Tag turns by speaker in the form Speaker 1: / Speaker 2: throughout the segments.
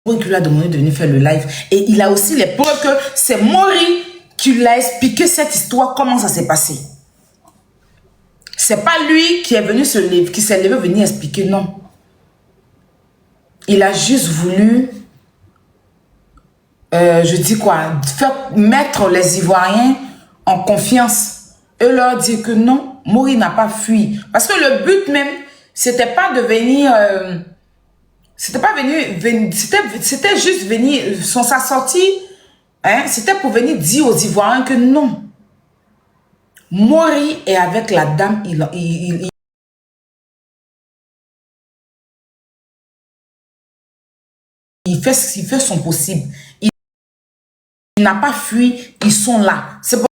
Speaker 1: qui lui a demandé de venir faire le live. Et il a aussi les preuves que c'est Maury qui lui a expliqué cette histoire, comment ça s'est passé. C'est pas lui qui est venu se lever, qui s'est levé venir expliquer, non. Il a juste voulu, je dis quoi, mettre les Ivoiriens en confiance et leur dire que non, Maury n'a pas fui. Parce que le but même, c'était pas de venir, c'était pas venir, c'était juste venir, sa sortie, hein, c'était pour venir dire aux Ivoiriens que non. Maury est avec la dame, il fait son possible. Il n'a pas fui, ils sont là. C'est pour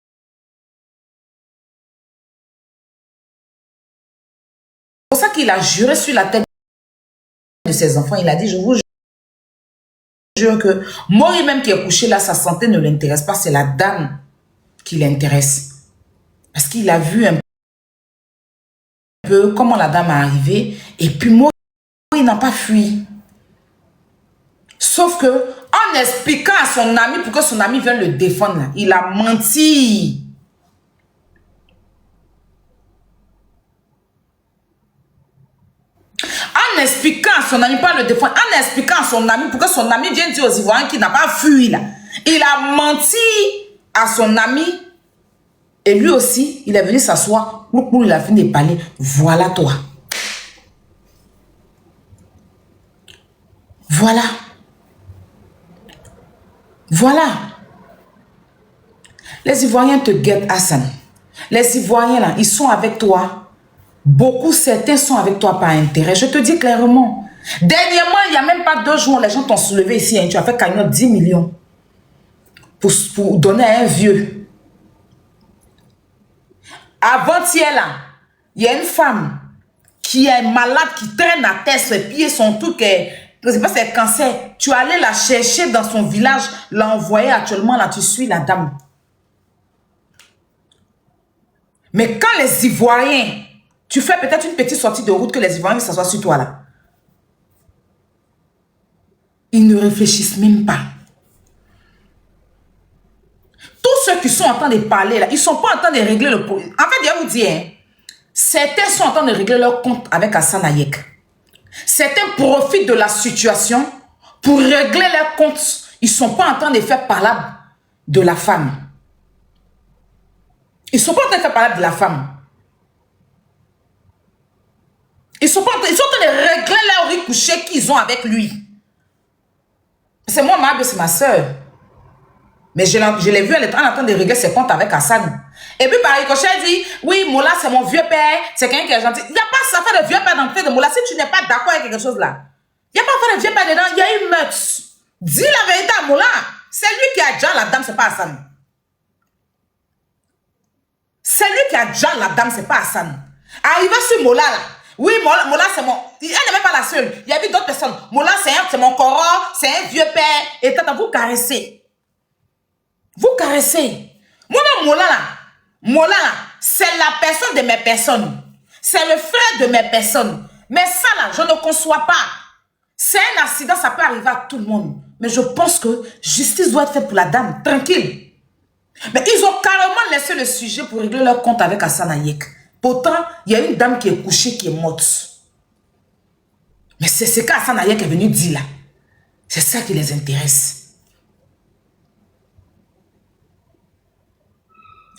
Speaker 1: ça qu'il a juré sur la tête de ses enfants. Il a dit, je vous jure que Maury même qui est couché là, sa santé ne l'intéresse pas, c'est la dame qui l'intéresse. Parce qu'il a vu un peu comment la dame est arrivée. Et puis Maury n'a pas fui. Sauf que, en expliquant à son ami pour que son ami vienne le défendre, il a menti. En expliquant à son ami, pas le défendre, en expliquant à son ami pour que son ami vienne dire aux Ivoiriens qu'il n'a pas fui là. Il a menti à son ami. Et lui aussi, il est venu s'asseoir. Il a fini de parler. Voilà toi. Voilà. Voilà. Les Ivoiriens te guettent, Hassan. Les Ivoiriens, là, ils sont avec toi. Beaucoup, certains sont avec toi par intérêt. Je te dis clairement. Dernièrement, il n'y a même pas 2 jours, les gens t'ont soulevé ici. Hein, tu as fait cagnotte 10 millions pour donner à un vieux. Avant-hier, là, il y a une femme qui est malade, qui traîne à terre, ses pieds, son truc est... Je ne sais pas, c'est cancer. Tu allais la chercher dans son village, l'envoyer actuellement, là, tu suis la dame. Mais quand les Ivoiriens, tu fais peut-être une petite sortie de route que les Ivoiriens s'assoient sur toi, là. Ils ne réfléchissent même pas. Tous ceux qui sont en train de parler, là, ils ne sont pas en train de régler le problème. En fait, je vais vous dire, hein, certains sont en train de régler leur compte avec Hassan Hayek. Certains profitent de la situation pour régler leurs comptes. Ils ne sont pas en train de faire parler de la femme. Ils ne sont pas en train de faire parler de la femme. Ils sont en train de régler leur riz couché qu'ils ont avec lui. C'est moi, c'est ma soeur. Mais je l'ai vu, elle est en train de régler ses comptes avec Hassan. Et puis, par ricochet, elle dit, oui, Mola, c'est mon vieux père, c'est quelqu'un qui est gentil. Il n'y a pas ça fait de vieux père dans le fait de Mola. Si tu n'es pas d'accord avec quelque chose là, il n'y a pas fait de vieux père dedans, il y a une meute. Dis la vérité à Mola. C'est lui qui a déjà la dame, c'est pas Hassan. C'est lui qui a déjà la dame, c'est pas Hassan. Arrivé sur Mola là, oui, Mola c'est mon... Elle n'est même pas la seule. Il y avait d'autres personnes. Mola c'est mon coro, c'est un vieux père. Et tata, vous caressez. Vous caressez. Moi-même, Mola là, c'est la personne de mes personnes. C'est le frère de mes personnes. Mais ça là, je ne conçois pas. C'est un accident, ça peut arriver à tout le monde. Mais je pense que justice doit être faite pour la dame, tranquille. Mais ils ont carrément laissé le sujet pour régler leur compte avec Hassan Hayek. Pourtant, il y a une dame qui est couchée, qui est morte. Mais c'est ce qu'Hassan Hayek est venu dire là. C'est ça qui les intéresse.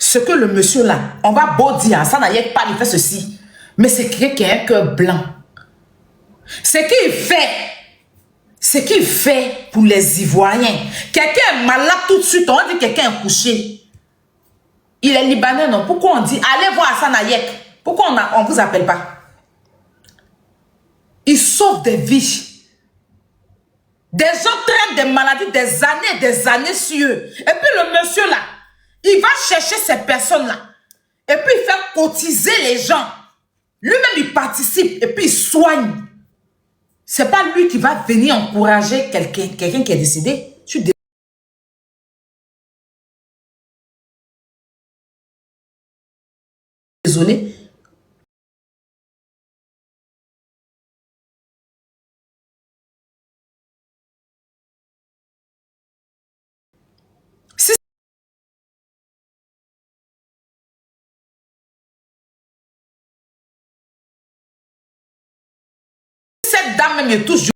Speaker 1: Ce que le monsieur là, on va beau dire, Hassan Hayek pas, il fait ceci. Mais c'est quelqu'un qui a un cœur blanc. Ce qu'il fait pour les Ivoiriens. Quelqu'un est malade tout de suite, on dit quelqu'un est couché. Il est libanais, non? Pourquoi on dit, allez voir Hassan Hayek? Pourquoi on ne vous appelle pas? Il sauve des vies. Des gens traitent des maladies des années sur eux. Et puis le monsieur là, il va chercher ces personnes-là. Et puis il fait cotiser les gens. Lui-même, il participe et puis il soigne. C'est pas lui qui va venir encourager quelqu'un qui est décédé. Je suis désolé. dame même me touche.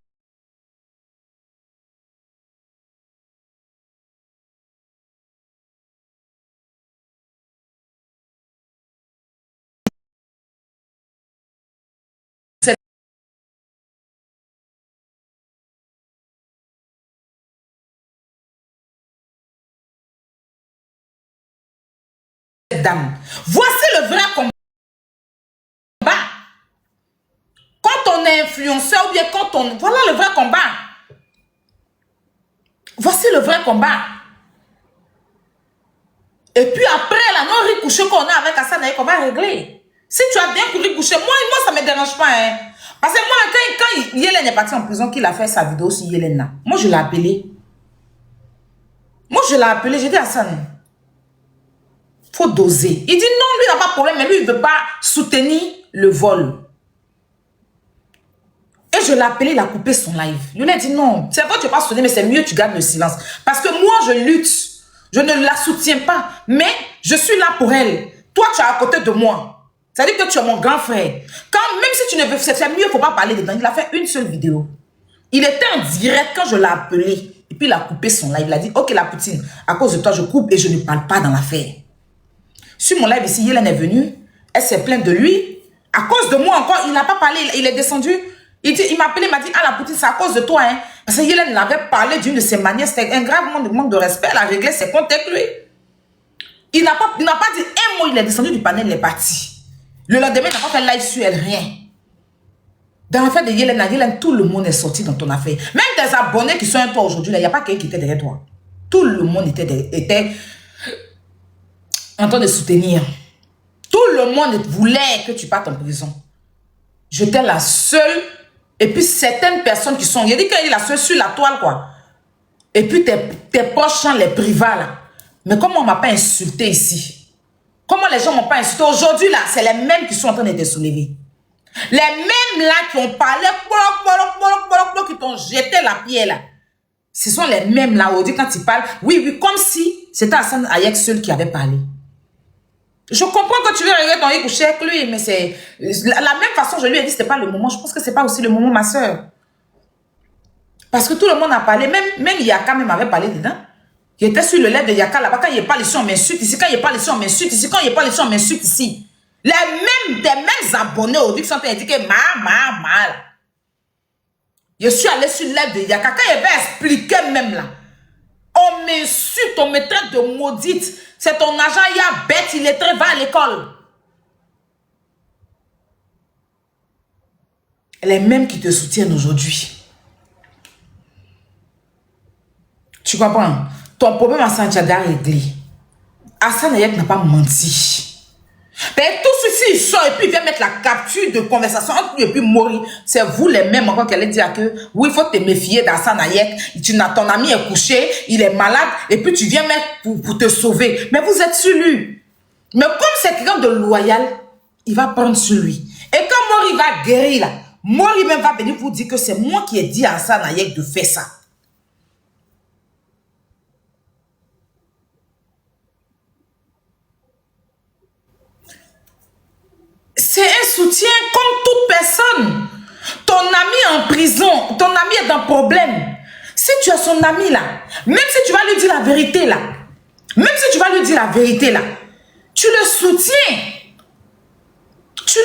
Speaker 1: Dame. Voici le vrai combat. Quand on est influenceur ou bien quand on... Voilà le vrai combat. Voici le vrai combat. Et puis après, la non ricouché qu'on a avec Hassan Ayek, on va régler. Si tu as bien couru coucher, moi ça ne me dérange pas. Hein. Parce que moi, quand Yélène est parti en prison, qu'il a fait sa vidéo sur Yélène là, moi je l'ai appelé. J'ai dit à Hassan, faut doser. Il dit non, lui n'a pas de problème, mais lui il ne veut pas soutenir le vol. Et je l'ai appelé, il a coupé son live. Lui a dit non, c'est vrai que tu n'as pas soutenu, mais c'est mieux que tu gardes le silence. Parce que moi je lutte, je ne la soutiens pas, mais je suis là pour elle. Toi tu es à côté de moi. C'est-à-dire que tu es mon grand frère. Même si tu ne veux, c'est mieux, il ne faut pas parler dedans. Il a fait une seule vidéo. Il était en direct quand je l'ai appelé. Et puis il a coupé son live. Il a dit, ok la poutine, à cause de toi je coupe et je ne parle pas dans l'affaire. Sur mon live ici, Yélène est venue. Elle s'est plainte de lui. À cause de moi encore, il n'a pas parlé. Il est descendu. Il m'a appelé, il m'a dit, ah la poutine, c'est à cause de toi. Hein. Parce que Yélène l'avait parlé d'une de ses manières. C'était un grave manque de respect. Elle a réglé ses comptes avec lui. Il n'a pas dit un mot. Il est descendu du panel, il est parti. Le lendemain, il n'a pas fait live sur elle, rien. Dans l'affaire de Yélène, tout le monde est sorti dans ton affaire. Même tes abonnés qui sont à toi aujourd'hui, il n'y a pas quelqu'un qui était derrière toi. Tout le monde était en train de soutenir. Tout le monde voulait que tu partes en prison. J'étais la seule. Et puis certaines personnes qui sont... Il a dit qu'elle est la seule sur la toile, quoi. Et puis tes proches, les privats, là. Mais comment on ne m'a pas insulté ici? Comment les gens ne m'ont pas insulté? Aujourd'hui, là, c'est les mêmes qui sont en train de te soulever. Les mêmes, là, qui ont parlé, qui t'ont jeté la pierre, là. Ce sont les mêmes, là, aujourd'hui, quand ils parlent. Oui, comme si c'était Hassan Ayek seul qui avait parlé. Je comprends que tu veux régler ton lit coucher avec lui, mais c'est... La même façon, je lui ai dit, c'était pas le moment. Je pense que c'est pas aussi le moment, ma soeur. Parce que tout le monde a parlé. Même Yaka même avait parlé dedans. Il était sur le lait de Yaka là-bas. Quand il parle ici, on m'insulte ici. Quand il parle ici, on m'insulte ici. Quand il parle ici, on m'insulte ici. Des mêmes abonnés au qui sont indiqués mal. Je suis allé sur le lait de Yaka. Quand il avait expliqué même là, on m'insulte, on me traite de maudite. C'est ton agent, il y a bête, il est très va à l'école. Les mêmes qui te soutiennent aujourd'hui. Tu comprends? Ton problème à Santiago est réglé. Hassan Ayek n'a pas menti. Mais tout ceci, il sort et puis il vient mettre la capture de conversation entre lui et puis mourir. C'est vous les mêmes encore qu'elle dit que oui, il faut te méfier d'Hassan Ayek. Ton ami est couché, il est malade et puis tu viens mettre pour te sauver. Mais vous êtes sur lui. Mais comme c'est quelqu'un de loyal, il va prendre sur lui. Et quand Mori va guérir là, Mori même va venir vous dire que c'est moi qui ai dit à Hassan Ayek de faire ça. C'est un soutien comme toute personne. Ton ami est en prison, ton ami est dans problème. Si tu es son ami là, même si tu vas lui dire la vérité là, tu le soutiens. Tu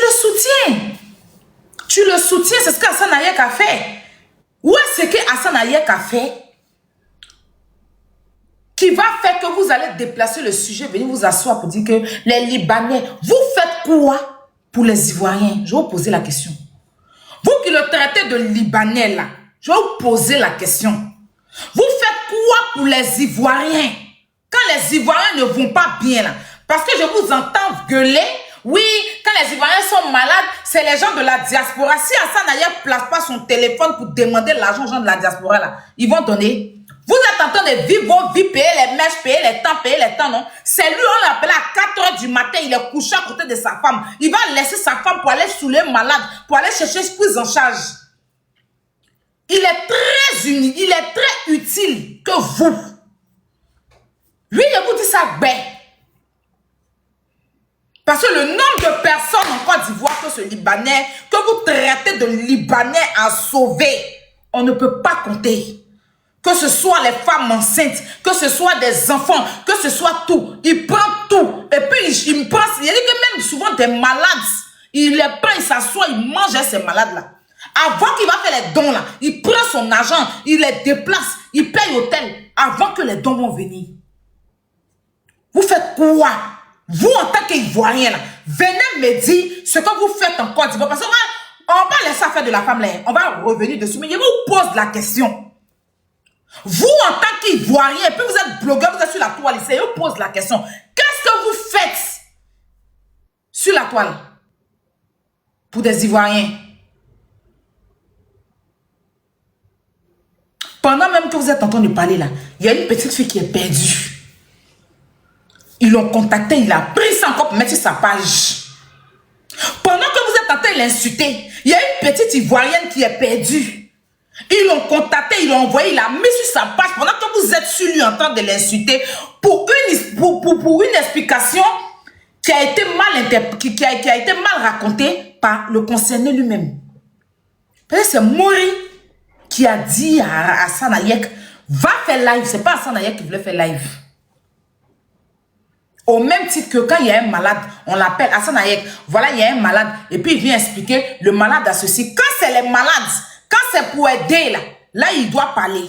Speaker 1: le soutiens, c'est ce qu'Hassan Ayek a fait. Où est-ce que Hassan Ayek a fait qui va faire que vous allez déplacer le sujet, venir vous asseoir pour dire que les Libanais, vous faites quoi pour les Ivoiriens? Je vais vous poser la question. Vous qui le traitez de Libanais là, je vais vous poser la question. Vous faites quoi pour les Ivoiriens? Quand les Ivoiriens ne vont pas bien là, parce que je vous entends gueuler, oui, quand les Ivoiriens sont malades, c'est les gens de la diaspora. Si Hassan Ayek ne place pas son téléphone pour demander l'argent aux gens de la diaspora là, ils vont donner. Vous êtes en train de vivre vos vies, payer les mèches, payer les temps, non? C'est lui, on l'appelle à 4 h du matin, il est couché à côté de sa femme. Il va laisser sa femme pour aller sous le malade, pour aller chercher prise en charge. Il est très unique, il est très utile que vous. Lui, il vous dit ça, ben. Parce que le nombre de personnes en Côte d'Ivoire que ce Libanais, que vous traitez de Libanais à sauver, on ne peut pas compter. Que ce soit les femmes enceintes, que ce soit des enfants, que ce soit tout. Il prend tout. Et puis il me prend, il y a que même souvent des malades. Il les prend, il s'assoit, il mange à ces malades-là. Avant qu'il va faire les dons là, il prend son argent, il les déplace, il paye l'hôtel avant que les dons vont venir. Vous faites quoi? Vous en tant qu'Ivoirien là, venez me dire ce que vous faites en Côte d'Ivoire. Parce qu'on va laisser faire de la femme là, on va revenir dessus. Mais je vous pose la question. Vous, en tant qu'Ivoirien, et puis vous êtes blogueur, vous êtes sur la toile ici, je vous pose la question. Qu'est-ce que vous faites sur la toile pour des Ivoiriens? Pendant même que vous êtes en train de parler là, il y a une petite fille qui est perdue. Ils l'ont contacté, il a pris ça encore pour mettre sur sa page. Pendant que vous êtes en train de l'insulter, il y a une petite Ivoirienne qui est perdue. Ils l'ont contacté, ils l'ont envoyé, il l'a mis sur sa page pendant que vous êtes sur lui en train de l'insulter pour une explication qui a été mal racontée par le concerné lui-même. Peut-être c'est Mori qui a dit à Hassan Hayek, va faire live. C'est pas Hassan Hayek qui voulait faire live. Au même titre que quand il y a un malade, on l'appelle Hassan Hayek. Voilà, il y a un malade. Et puis il vient expliquer, le malade a ceci. Quand c'est les malades, quand c'est pour aider, là, il doit parler.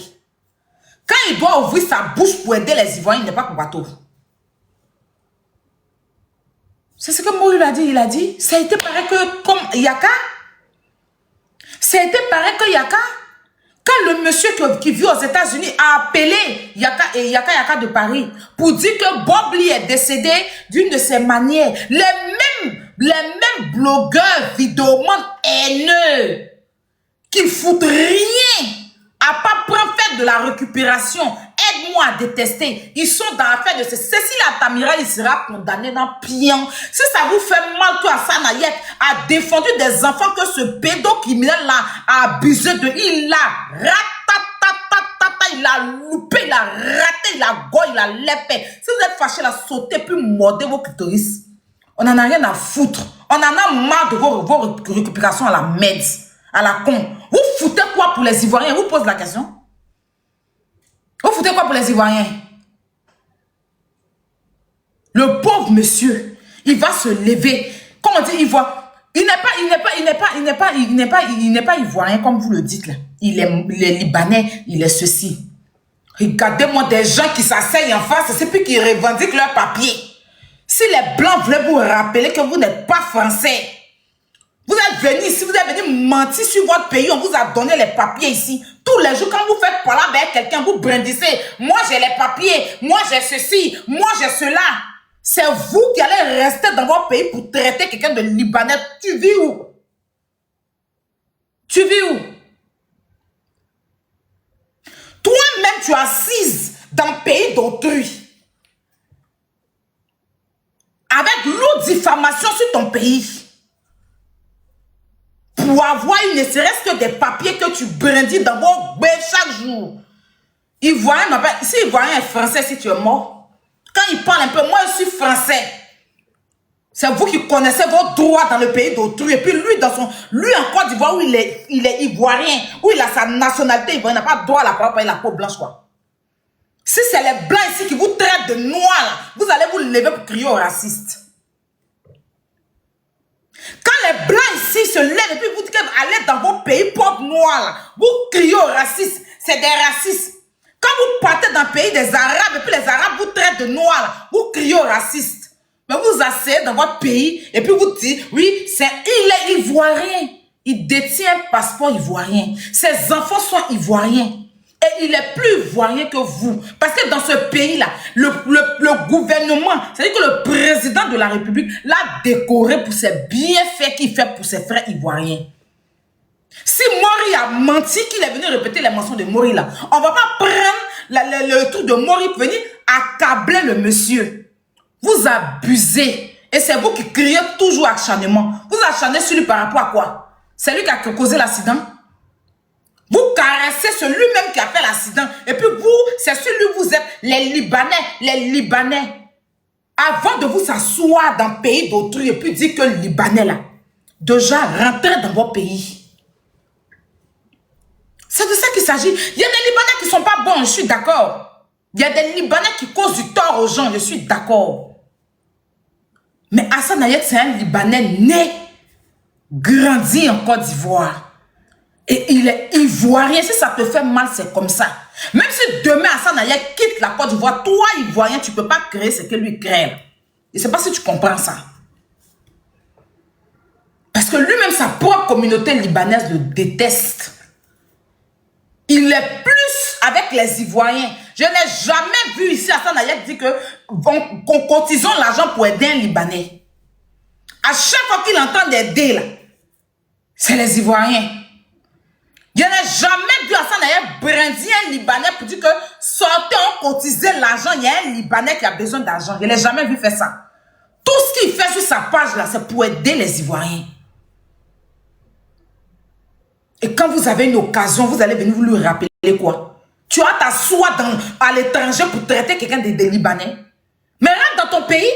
Speaker 1: Quand il doit ouvrir sa bouche pour aider les Ivoiriens, il n'est pas pour bateau. C'est ce que Mori a dit. Il a dit, ça a été pareil que comme Yaka. Ça a été pareil que Yaka. Quand le monsieur qui vit aux États-Unis a appelé Yaka de Paris pour dire que Bob Lee est décédé d'une de ses manières, les mêmes blogueurs, vidéomans haineux, qui ne foutent rien à pas prendre faire de la récupération, aide-moi à détester. Ils sont dans l'affaire de Cécile Atamira, il sera condamné dans Pion. Si ça vous fait mal que Hassan Hayek a défendu des enfants que ce pédocriminel là a abusé de, il l'a ratatatata, il a loupé, il a raté, il a goûté, il a lépé. Si vous êtes fâché, là, sautez puis mordez vos clitoris. On n'en a rien à foutre. On en a marre de vos récupérations à la merde, à la con. Vous foutez quoi pour les Ivoiriens? Vous pose la question. Vous foutez quoi pour les Ivoiriens? Le pauvre monsieur, il va se lever. Comme on dit, il n'est pas ivoirien comme vous le dites là. Il est libanais, il est ceci. Regardez-moi des gens qui s'asseyent en face, c'est puis qui revendiquent leur papier. Si les blancs voulaient vous rappeler que vous n'êtes pas français, vous êtes venu ici, vous êtes venu mentir sur votre pays, on vous a donné les papiers ici. Tous les jours, quand vous faites parler avec quelqu'un, vous brindissez. Moi, j'ai les papiers. Moi, j'ai ceci. Moi, j'ai cela. C'est vous qui allez rester dans votre pays pour traiter quelqu'un de Libanais. Tu vis où? Tu vis où? Toi-même, tu es assise dans le pays d'autrui. Avec l'eau diffamation sur ton pays. Pour avoir ne serait-ce que des papiers que tu brindis dans vos baies chaque jour. Ivoirien, si Ivoirien est français, si tu es mort, quand il parle un peu, moi je suis français. C'est vous qui connaissez vos droits dans le pays d'autrui. Et puis lui en Côte d'Ivoire, où il est Ivoirien, où il a sa nationalité ivoirienne, il n'a pas droit à la parole, la peau blanche, quoi. Si c'est les blancs ici qui vous traitent de noirs, vous allez vous lever pour crier aux racistes. Quand les blancs ici se lèvent et puis vous dites qu'allez dans vos pays pauvres noirs, vous criez aux racistes, c'est des racistes. Quand vous partez dans le pays des Arabes et puis les Arabes vous traitent de noirs, vous criez aux racistes. Mais vous asseyez dans votre pays et puis vous dites, oui, il est ivoirien. Il détient un passeport ivoirien. Ses enfants sont ivoiriens. Et il est plus ivoirien que vous. Parce que dans ce pays-là, le gouvernement, c'est-à-dire que le président de la République l'a décoré pour ses bienfaits qu'il fait pour ses frères ivoiriens. Si Mori a menti, qu'il est venu répéter les mentions de Mori là, on ne va pas prendre le truc de Mori pour venir accabler le monsieur. Vous abusez. Et c'est vous qui criez toujours acharnement. Vous acharnez sur lui par rapport à quoi? C'est lui qui a causé l'accident? Vous caressez celui-même qui a fait l'accident. Et puis vous, c'est celui que vous êtes, les Libanais. avant de vous asseoir dans le pays d'autrui et puis dire que le Libanais là, déjà rentrez dans votre pays. C'est de ça qu'il s'agit. Il y a des Libanais qui ne sont pas bons, je suis d'accord. Il y a des Libanais qui causent du tort aux gens, je suis d'accord. Mais Hassan Hayek, c'est un Libanais né, grandi en Côte d'Ivoire. Et il est ivoirien. Si ça te fait mal, c'est comme ça. Même si demain Hassan Hayek quitte la Côte d'Ivoire, toi, ivoirien, tu ne peux pas créer ce que lui crée. Je ne sais pas si tu comprends ça. Parce que lui-même, sa propre communauté libanaise le déteste. Il est plus avec les Ivoiriens. Je n'ai jamais vu ici Hassan Hayek dire qu'on cotisons l'argent pour aider un Libanais. À chaque fois qu'il entend des dés, là, c'est les Ivoiriens. Je n'ai jamais vu Hassan Hayek brandir un Libanais pour dire que sortez, on cotisait l'argent. Il y a un Libanais qui a besoin d'argent. Je n'ai jamais vu faire ça. Tout ce qu'il fait sur sa page, là, c'est pour aider les Ivoiriens. Et quand vous avez une occasion, vous allez venir vous lui rappeler quoi? Tu as t'asseoir à l'étranger pour traiter quelqu'un des Libanais. Mais rentre dans ton pays.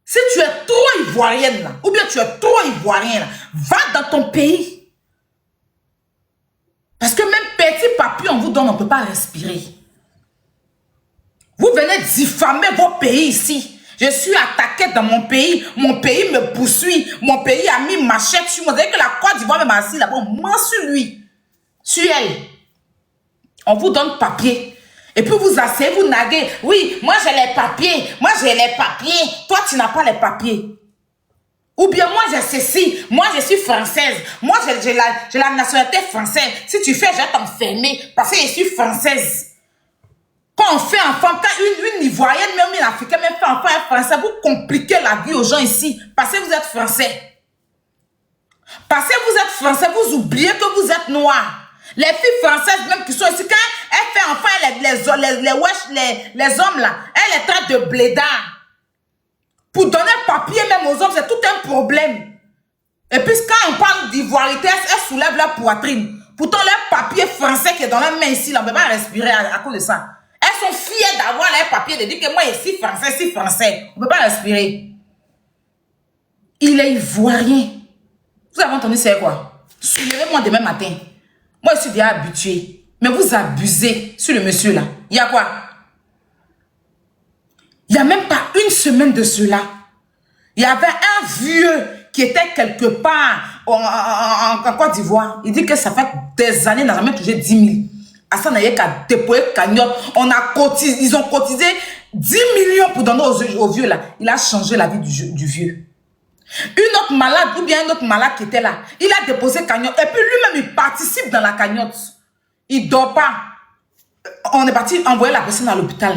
Speaker 1: Si tu es trop ivoirienne, là, ou bien tu es trop ivoirien, là, va dans ton pays. Parce que même petit papier, on vous donne, on ne peut pas respirer. Vous venez diffamer vos pays ici. Je suis attaqué dans mon pays me poursuit, mon pays a mis machette sur moi. Vous savez que la Côte d'Ivoire même assis là-bas, on ment sur lui, sur elle. On vous donne papier. Et puis vous asseyez, vous naguez. Oui, moi j'ai les papiers, moi j'ai les papiers. Toi tu n'as pas les papiers. Ou bien moi j'ai ceci, moi je suis française. Moi j'ai la nationalité française. Si tu fais, je vais t'enfermer parce que je suis française. Quand on fait enfant, quand une Ivoirienne, même une Africaine, même fait enfant un Français, vous compliquez la vie aux gens ici. Parce que vous êtes Français. Parce que vous êtes Français, vous oubliez que vous êtes Noirs. Les filles françaises même qui sont ici, quand elles font enfant, les hommes là, elles les traitent de blédards. Pour donner papier même aux hommes, c'est tout un problème. Et puis quand on parle d'ivoirité, elles soulèvent leur poitrine. Pourtant, leur papier français qui est dans leur main ici, là, on ne peut pas respirer à cause de ça. Elles sont fières d'avoir les papiers, de dire que moi, je suis français, je suis français. On ne peut pas respirer. Il est ivoirien. Vous avez entendu c'est quoi? Soulevez-moi demain matin. Moi, je suis déjà habitué. Mais vous abusez sur le monsieur là. Il y a quoi? Il n'y a même pas une semaine de cela. Il y avait un vieux qui était quelque part en Côte d'Ivoire. Il dit que ça fait des années, il n'a jamais touché 10 000. Hassan Hayek a déployé cagnotte. Ils ont cotisé 10 millions pour donner au vieux là. Il a changé la vie du vieux. Une autre malade ou bien un autre malade qui était là, il a déposé cagnotte. Et puis lui-même, il participe dans la cagnotte. Il ne dort pas. On est parti envoyer la personne à l'hôpital.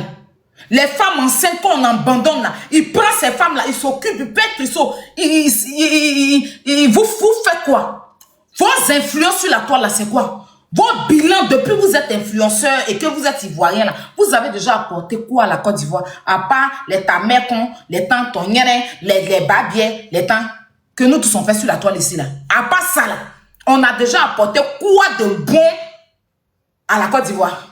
Speaker 1: Les femmes enceintes qu'on abandonne là, il prend ces femmes là, il s'occupe du père Christo. Vous faites quoi? Vos influences sur la toile là, c'est quoi? Vos bilans, depuis que vous êtes influenceur et que vous êtes ivoirien là, vous avez déjà apporté quoi à la Côte d'Ivoire? À part les tamekons, les tantoniens, les babiers, les temps que nous tous on fait sur la toile ici là. À part ça là, on a déjà apporté quoi de bon à la Côte d'Ivoire?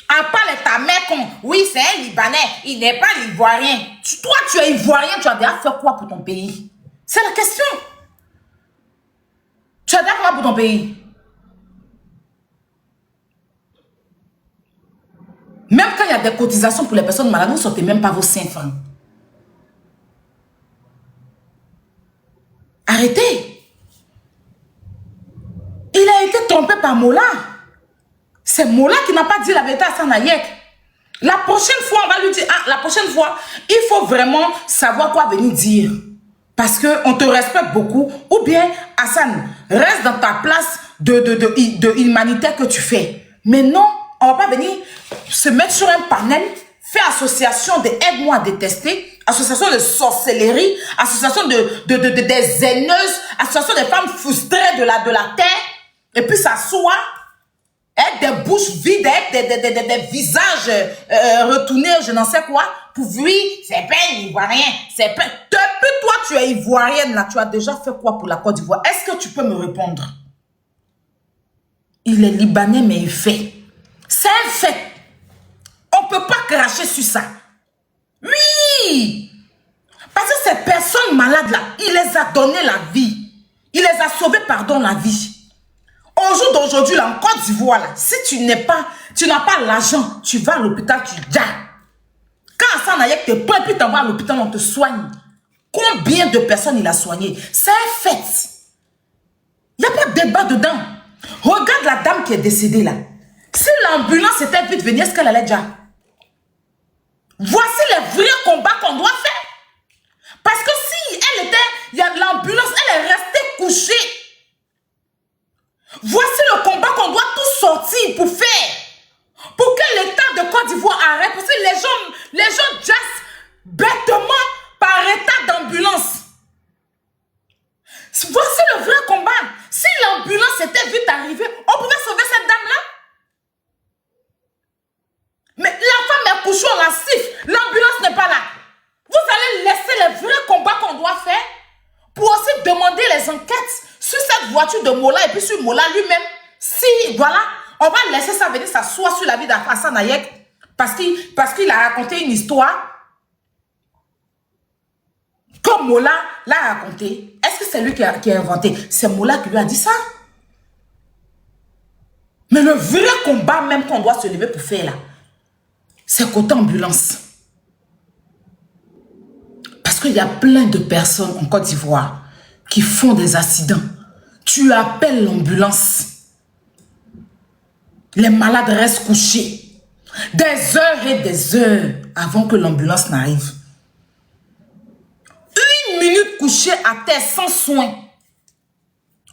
Speaker 1: À part les tamekons, oui c'est un Libanais, il n'est pas l'ivoirien. Toi tu es ivoirien, tu as déjà fait quoi pour ton pays? C'est la question. Tu as déjà fait quoi pour ton pays? Même quand il y a des cotisations pour les personnes malades, vous ne sortez même pas vos 5 francs. Arrêtez. Il a été trompé par Mola. C'est Mola qui n'a pas dit la vérité à Hassan Hayek. La prochaine fois, on va lui dire, ah, la prochaine fois, il faut vraiment savoir quoi venir dire. Parce qu'on te respecte beaucoup. Ou bien, Hassan, reste dans ta place de humanitaire que tu fais. Mais non, on ne va pas venir se mettre sur un panel, faire association de aide-moi à détester, association de sorcellerie, association des haineuses, association des femmes frustrées de la terre, et puis s'asseoir, avec des bouches vides, avec des visages retournés, je n'en sais quoi, pour oui, c'est pas un Ivoirien, c'est pas... Depuis toi, tu es Ivoirienne, là, tu as déjà fait quoi pour la Côte d'Ivoire? Est-ce que tu peux me répondre? Il est Libanais, mais il fait. C'est un fait. On ne peut pas cracher sur ça. Oui. Parce que ces personnes malades-là, il les a donné la vie. Il les a sauvés, pardon, la vie. Au jour d'aujourd'hui, là, en Côte d'Ivoire, là, si tu n'as pas l'argent, tu vas à l'hôpital, tu gagnes. Quand Hassan Hayek te prend, puis t'envoie à l'hôpital, on te soigne. Combien de personnes il a soigné? C'est un fait. Il n'y a pas de débat dedans. Regarde la dame qui est décédée là. Si l'ambulance était vite venue, est-ce qu'elle allait déjà? Voici les vrais combats qu'on doit faire. Parce que si elle était, il y a de l'ambulance, elle est restée couchée. Voici le combat qu'on doit tous sortir pour faire. Pour que l'État de Côte d'Ivoire arrête. Parce que les gens jassent bêtement par état d'ambulance. Voici le vrai combat. Si l'ambulance était vite arrivée, on pouvait sauver cette dame-là. Mais la femme est couchée, on la siffle. L'ambulance n'est pas là. Vous allez laisser les vrais combats qu'on doit faire pour aussi demander les enquêtes sur cette voiture de Mola et puis sur Mola lui-même. Si, voilà, on va laisser ça venir s'asseoir sur la vie d'Hassan Hayek parce qu'il a raconté une histoire comme Mola l'a raconté. Est-ce que c'est lui qui a inventé? C'est Mola qui lui a dit ça. Mais le vrai combat même qu'on doit se lever pour faire là, c'est côté ambulance. Parce qu'il y a plein de personnes en Côte d'Ivoire qui font des accidents. Tu appelles l'ambulance. Les malades restent couchés. Des heures et des heures avant que l'ambulance n'arrive. Une minute couchée à terre sans soin.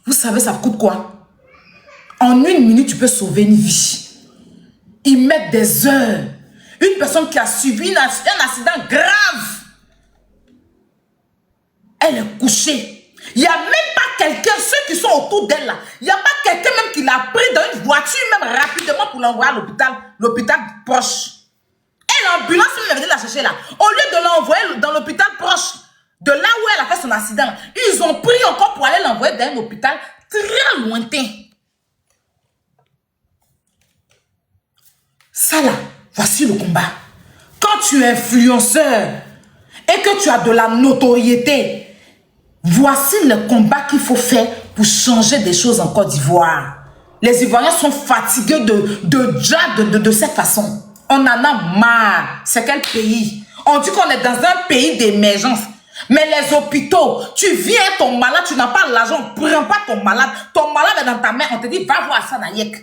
Speaker 1: Vous savez ça coûte quoi? En une minute, tu peux sauver une vie. Ils mettent des heures. Une personne qui a subi un accident grave. Elle est couchée. Il n'y a même pas quelqu'un, ceux qui sont autour d'elle là, il n'y a pas quelqu'un même qui l'a pris dans une voiture même rapidement pour l'envoyer à l'hôpital proche. Et l'ambulance même venait la chercher là. Au lieu de l'envoyer dans l'hôpital proche, de là où elle a fait son accident, ils ont pris encore pour aller l'envoyer dans un hôpital très lointain. Ça là, voici le combat. Quand tu es influenceur et que tu as de la notoriété, voici le combat qu'il faut faire pour changer des choses en Côte d'Ivoire. Les Ivoiriens sont fatigués de cette façon. On en a marre. C'est quel pays? On dit qu'on est dans un pays d'émergence. Mais les hôpitaux, tu viens ton malade, tu n'as pas l'argent, on ne prend pas ton malade. Ton malade est dans ta main, on te dit va voir Hassan Hayek.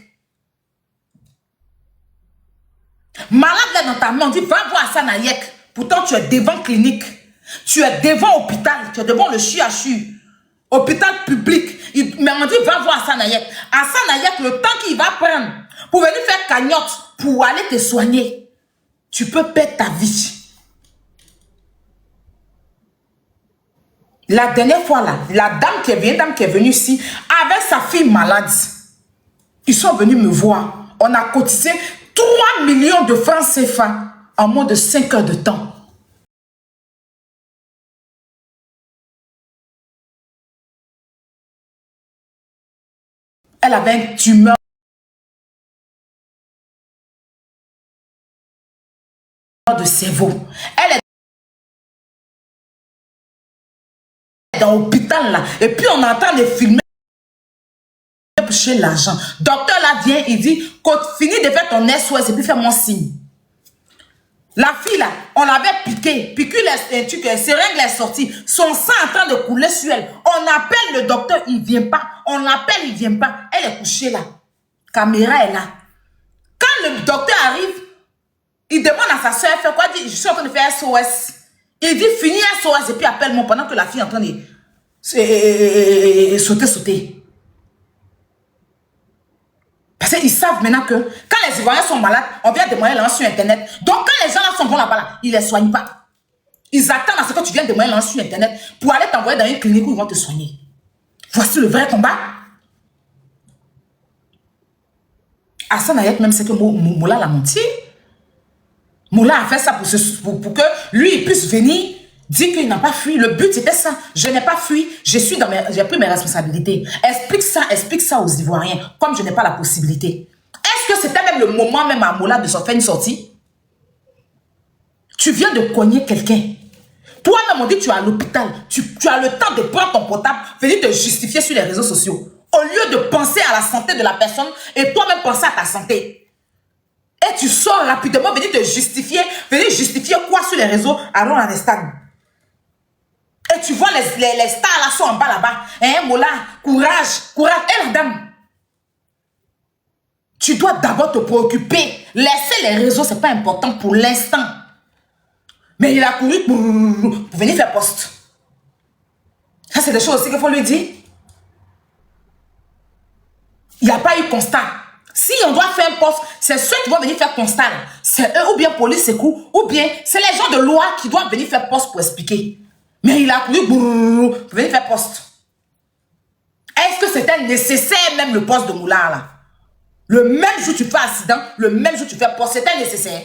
Speaker 1: Malade est dans ta main, on dit va voir Hassan Hayek. Pourtant tu es devant clinique. Tu es devant hôpital, tu es devant le CHU, hôpital public. Mais on dit, va voir Hassan Hayek. Hassan Hayek, le temps qu'il va prendre pour venir faire cagnotte, pour aller te soigner, tu peux perdre ta vie. La dernière fois, là, la dame qui est venue ici, avec sa fille malade, ils sont venus me voir. On a cotisé 3 millions de francs CFA en moins de 5 heures de temps. Elle avait une tumeur de cerveau. Elle est dans l'hôpital là. Et puis on entend les filmer pour chercher l'argent. Docteur là vient, il dit, finis de faire ton SOS et puis fais mon signe. La fille là, on l'avait piqué les seringues est sortie. Son sang est en train de couler sur elle. On appelle le docteur, il ne vient pas. On l'appelle, il ne vient pas. Elle est couchée là. Caméra est là. Quand le docteur arrive, il demande à sa soeur, elle fait quoi? Il dit, je suis en train de faire SOS. Il dit, finis SOS et puis appelle-moi pendant que la fille est en train de sauter. Parce qu'ils savent maintenant que quand les Ivoiriens sont malades, on vient demander l'argent sur Internet. Donc quand les gens là sont bons là-bas, là, ils ne les soignent pas. Ils attendent à ce que tu viennes demander l'argent sur Internet pour aller t'envoyer dans une clinique où ils vont te soigner. Voici le vrai combat. Hassan Hayek même c'est que Mola l'a menti. Mola a fait ça pour que lui il puisse venir dire qu'il n'a pas fui. Le but c'était ça. Je n'ai pas fui. J'ai pris mes responsabilités. Explique ça aux Ivoiriens. Comme je n'ai pas la possibilité. Est-ce que c'était même le moment même à Mola de se faire une sortie? Tu viens de cogner quelqu'un. Toi-même, on dit que tu es à l'hôpital. Tu as le temps de prendre ton portable, venir te justifier sur les réseaux sociaux. Au lieu de penser à la santé de la personne et toi-même penser à ta santé. Et tu sors rapidement, venir te justifier. Venir justifier quoi sur les réseaux? Allons à stades. Et tu vois les stars là sont en bas là-bas. Hein, Mola, courage, courage. Et la dame, tu dois d'abord te préoccuper. Laisser les réseaux, c'est pas important pour l'instant. Mais il a couru pour venir faire poste. Ça, c'est des choses aussi qu'il faut lui dire. Il n'y a pas eu constat. Si on doit faire un poste, c'est ceux qui vont venir faire constat. C'est eux, ou bien police secours, ou bien c'est les gens de loi qui doivent venir faire poste pour expliquer. Mais il a couru pour venir faire poste. Est-ce que c'était nécessaire même le poste de Moulard là? Le même jour tu fais accident, le même jour tu fais poste, c'était nécessaire.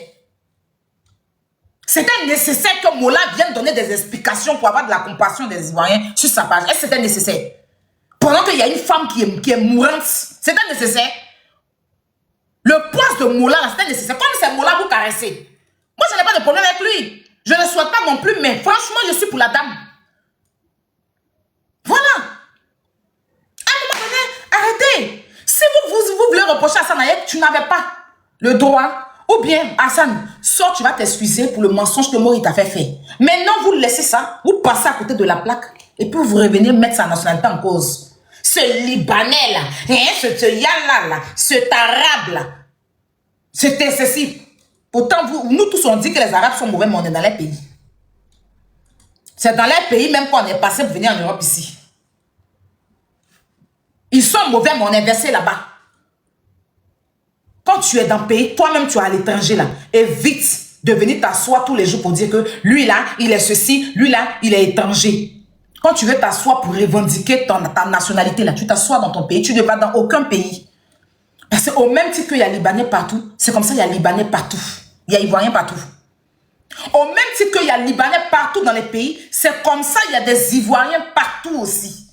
Speaker 1: C'était nécessaire que Mola vienne donner des explications pour avoir de la compassion des Ivoiriens sur sa page. Est-ce que c'était nécessaire? Pendant qu'il y a une femme qui est mourante, c'était nécessaire? Le poste de Mola, c'était nécessaire. Comme c'est Mola, vous caressez. Moi, je n'ai pas de problème avec lui. Je ne souhaite pas non plus, mais franchement, je suis pour la dame. Voilà. À un moment donné, arrêtez. Si vous voulez reprocher à Sanaïek, tu n'avais pas le droit. Ou bien, Hassan, sors, tu vas t'excuser pour le mensonge que Mori t'a fait. Maintenant, vous laissez ça, vous passez à côté de la plaque, et puis vous revenez mettre sa nationalité en cause. Ce Libanais là, hein, ce Yala là, cet Arabe là, c'était ceci. Pourtant, nous tous on dit que les Arabes sont mauvais, mais on est dans les pays. C'est dans les pays même qu'on est passé pour venir en Europe ici. Ils sont mauvais, mais on est versé là-bas. Quand tu es dans le pays, toi-même tu es à l'étranger là, évite de venir t'asseoir tous les jours pour dire que lui là, il est ceci, lui là, il est étranger. Quand tu veux t'asseoir pour revendiquer ta nationalité là, tu t'assois dans ton pays, tu ne vas dans aucun pays. Parce qu'au même titre qu'il y a Libanais partout, c'est comme ça il y a Libanais partout. Il y a Ivoiriens partout. Au même titre qu'il y a Libanais partout dans les pays, c'est comme ça il y a des Ivoiriens partout aussi.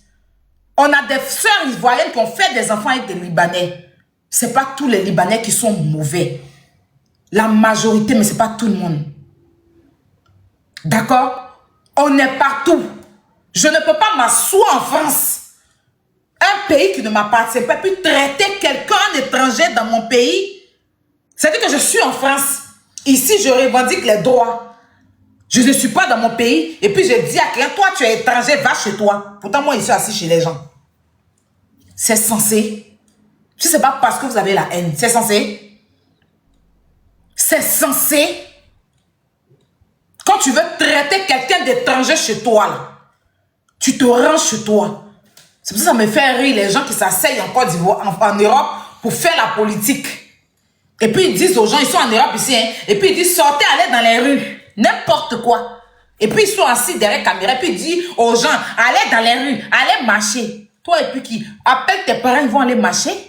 Speaker 1: On a des sœurs ivoiriennes qui ont fait des enfants avec des Libanais. Ce n'est pas tous les Libanais qui sont mauvais. La majorité, mais ce n'est pas tout le monde. D'accord? On est partout. Je ne peux pas m'asseoir en France. Un pays qui ne m'appartient pas, puis traiter quelqu'un d'étranger dans mon pays. C'est-à-dire que je suis en France. Ici, je revendique les droits. Je ne suis pas dans mon pays. Et puis, je dis à quelqu'un, toi, tu es étranger, va chez toi. Pourtant, moi, je suis assis chez les gens. C'est censé... Si ce n'est pas parce que vous avez la haine, c'est censé. C'est censé. Quand tu veux traiter quelqu'un d'étranger chez toi, là, tu te rends chez toi. C'est pour ça que ça me fait rire les gens qui s'asseyent en Côte d'Ivoire, en Europe, pour faire la politique. Et puis ils disent aux gens, ils sont en Europe ici, hein, et puis ils disent, sortez, allez dans les rues. N'importe quoi. Et puis ils sont assis derrière la caméra, et puis ils disent aux gens, allez dans les rues, allez marcher. Toi et puis qui? Appelle tes parents, ils vont aller marcher.